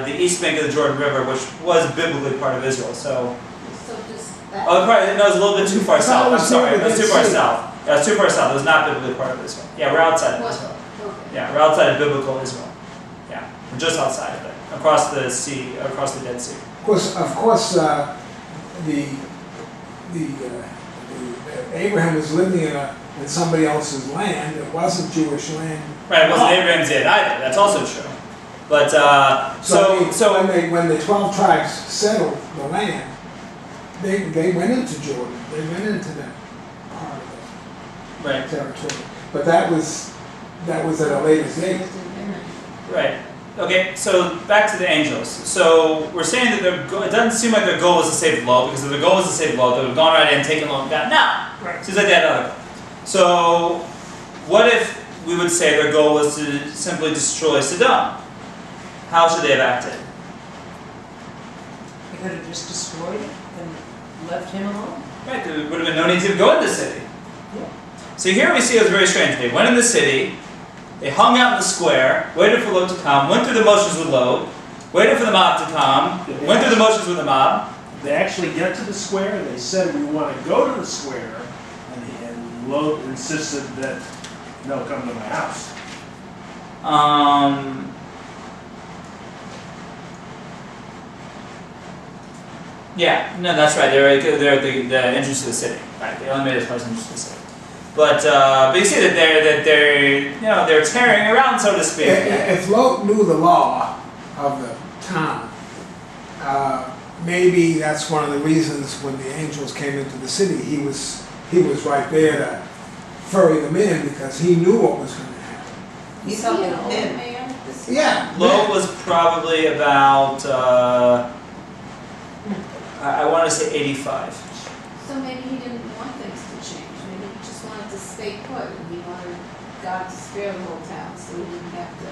the east bank of the Jordan River, which was biblically part of Israel. So just that. Oh, probably, no, it was a little bit too far south. I'm sorry, it was too far south. Yeah, it was too far south. It was not biblically part of Israel. Yeah, we're outside of Israel. Okay. Yeah, we're outside of biblical Israel. Yeah, we're just outside of it, across the sea, across the Dead Sea. Of course, Abraham was living in somebody else's land. It wasn't Jewish land. Right, it wasn't Abraham's yet either. That's also true. But when the 12 tribes settled the land, they went into Jordan. They went into that part of the territory. But that was at a later date. Right. Okay. So back to the angels. So we're saying that it doesn't seem like their goal was to save Lot, because if their goal was to save Lot, they would have gone right in and taken Lot and gone. No. Right. Seems like they had other goal. So what if we would say their goal was to simply destroy Sodom? How should they have acted? They could have just destroyed it and left him alone. Right, there would have been no need to go in the city. Yeah. So here we see it was very strange. They went in the city, they hung out in the square, waited for Lot to come, went through the motions with Lot, waited for the mob to come, went through the motions with the mob. They actually get to the square and they said, we want to go to the square, and Lot insisted that, no, come to my house. Yeah, no, that's right. They're the entrance to the city. Right, they only made it as far as the entrance to the city. But you see that they're tearing around, so to speak. If Lot knew the law of the town, maybe that's one of the reasons when the angels came into the city, he was right there to ferry them in, because he knew what was going to happen. He's talking to him. Yeah. Lot was probably about I want to say 85. So maybe he didn't want things to change. Maybe he just wanted to stay put, and he wanted God to spare the whole town, so he didn't have to.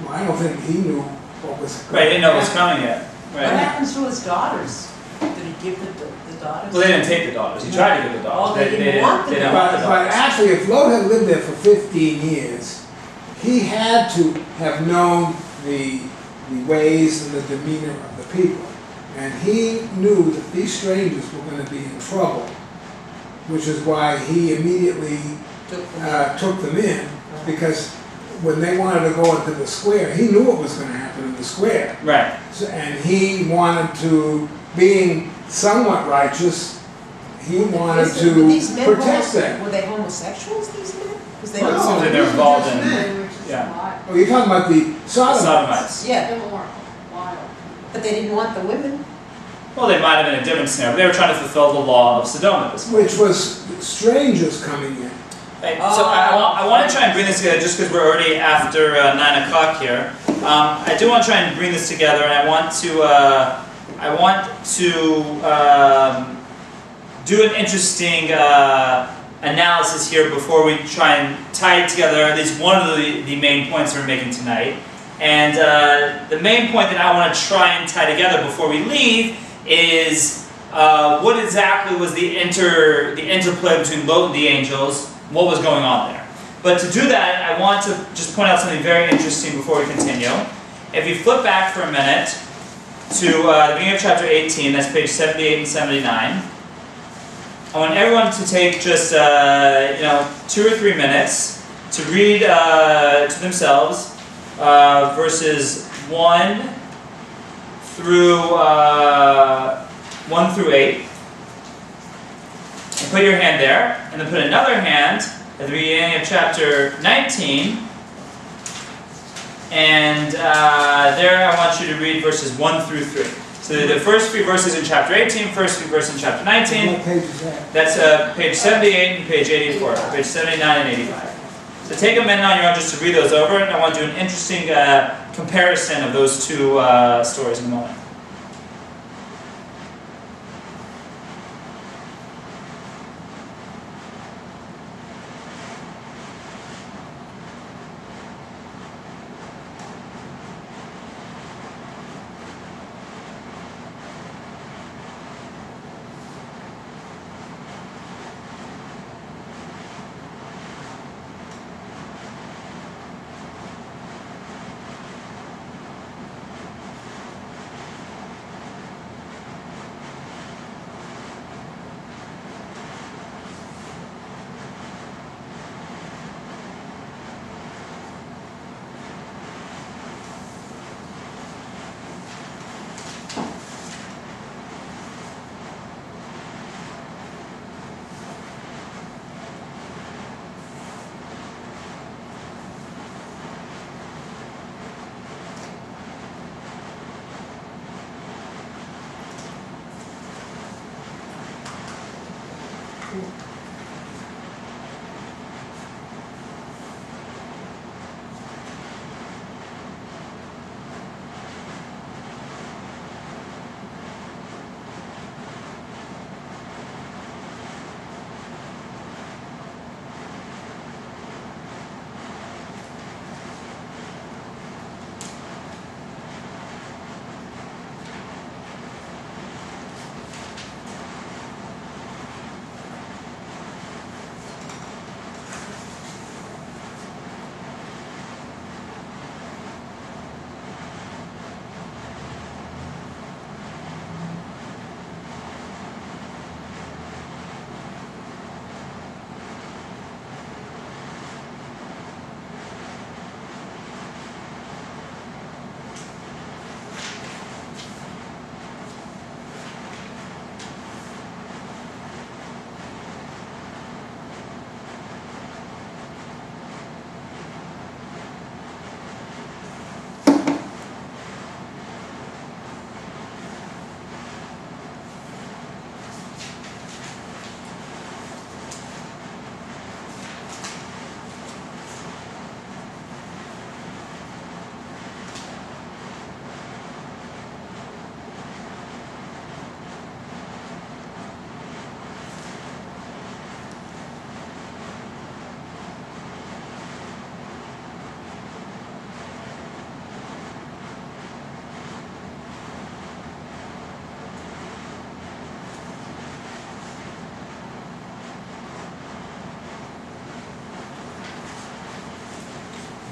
Well, I don't think he knew what was Right, he didn't know what was coming yet. Right. What happens to his daughters? Did he give the daughters? Well, they didn't take the daughters. He tried to give the daughters. Oh, they didn't want the daughters. But actually, if Lot had lived there for 15 years, he had to have known the ways and the demeanor of the people. And he knew that these strangers were going to be in trouble, which is why he immediately took them in, because when they wanted to go into the square, he knew what was going to happen in the square. Right. So, and he wanted to, being somewhat righteous, he wanted to protect them. Were they homosexuals, these men? Because they No, something they're involved in. They were just Yeah. wild. Oh, you're talking about the Sodomites. Sodomites. Yeah, They were wild. but they didn't want the women. Well, they might have been a different scenario, but they were trying to fulfill the law of Sodom at this point. Which was strangers coming in. Right. So I want to try and bring this together, just because we're already after 9 o'clock here. I do want to try and bring this together, and I want to do an interesting analysis here before we try and tie it together, at least one of the main points we're making tonight. And the main point that I want to try and tie together before we leave is what exactly was the interplay between Lot and the angels, what was going on there. But to do that, I want to just point out something very interesting before we continue. If you flip back for a minute to the beginning of chapter 18, that's page 78 and 79, I want everyone to take just 2 or 3 minutes to read to themselves verses 1 through 8. And put your hand there, and then put another hand at the beginning of chapter 19. And there I want you to read verses 1 through 3. So the first 3 verses in chapter 18, first 3 verses in chapter 19. What page is that? That's page 78 and page 84, page 79 and 85. So take a minute on your own just to read those over, and I want to do an interesting comparison of those two stories in a moment.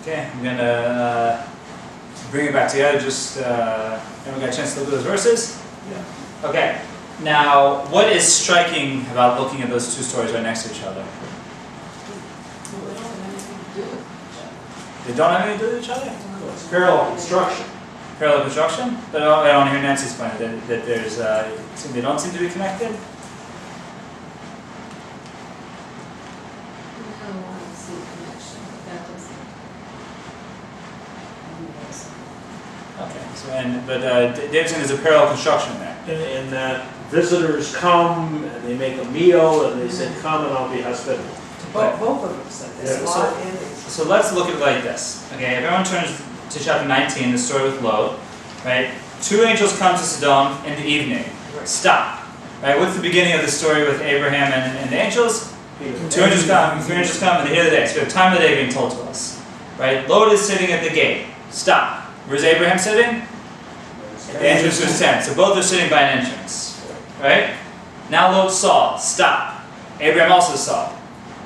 Okay, I'm gonna bring it back together. Just everyone got a chance to look at those verses? Yeah. Okay. Now, what is striking about looking at those two stories right next to each other? Well, they don't have anything to do with each other. They don't have anything to do with each other? Well, it's parallel construction. Parallel construction? But I don't hear Nancy explain it, that there's, they don't seem to be connected? I don't want to see a connection, but that doesn't. Okay, so Dave's saying there's a parallel construction there. In that visitors come and they make a meal and they say, come and I'll be hospitable. Both of them said this, Yeah. Lot and Abraham. So let's look at it like this. Okay, if everyone turns to chapter 19, the story with Lot, right? Two angels come to Sodom in the evening. Stop. Right? What's the beginning of the story with Abraham and the angels? Two angels come, three angels come, and they hear the day. So we have time of the day being told to us. Right? Lot is sitting at the gate. Stop. Where's Abraham sitting? The entrance to his tent. So both are sitting by an entrance. Right? Now Lot saw. Stop. Abraham also saw.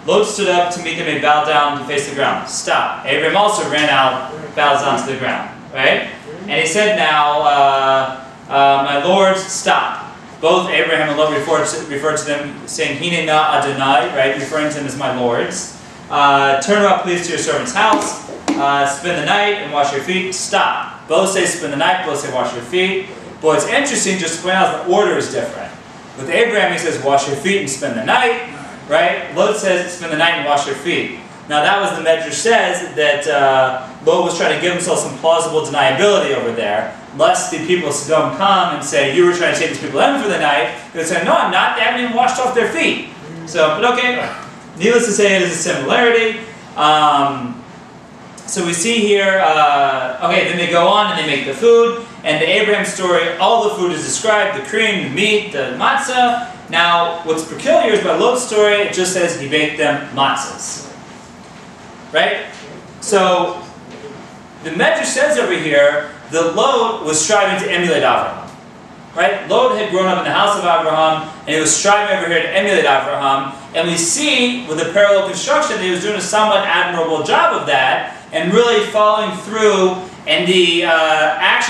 Lot stood up to meet them and bowed down to face the ground. Stop. Abraham also ran out, bows down to the ground. Right? And he said now, my lords, stop. Both Abraham and Lot referred to them saying, Hine na Adonai, right? Referring to them as my lords. Turn about please to your servant's house. Spend the night and wash your feet. Stop. Both say spend the night, both say wash your feet. But what's interesting, just to point out, the order is different. With Abraham, he says wash your feet and spend the night. Right? Lot says spend the night and wash your feet. Now that was the Medrash says that Lot was trying to give himself some plausible deniability over there, lest the people of Sodom come and say, you were trying to take these people in for the night. They would say, no, I'm not. They haven't even washed off their feet. So, but okay. Needless to say, it is a similarity. So we see here, okay, then they go on and they make the food. And the Abraham story, all the food is described, the cream, the meat, the matzah. Now, what's peculiar is by Lot's story, it just says he baked them matzahs. Right? So, the Medrash says over here, that Lot was striving to emulate Abraham. Right? Lot had grown up in the house of Abraham, and he was striving over here to emulate Abraham. And we see, with the parallel construction, that he was doing a somewhat admirable job of that, and really following through, and the action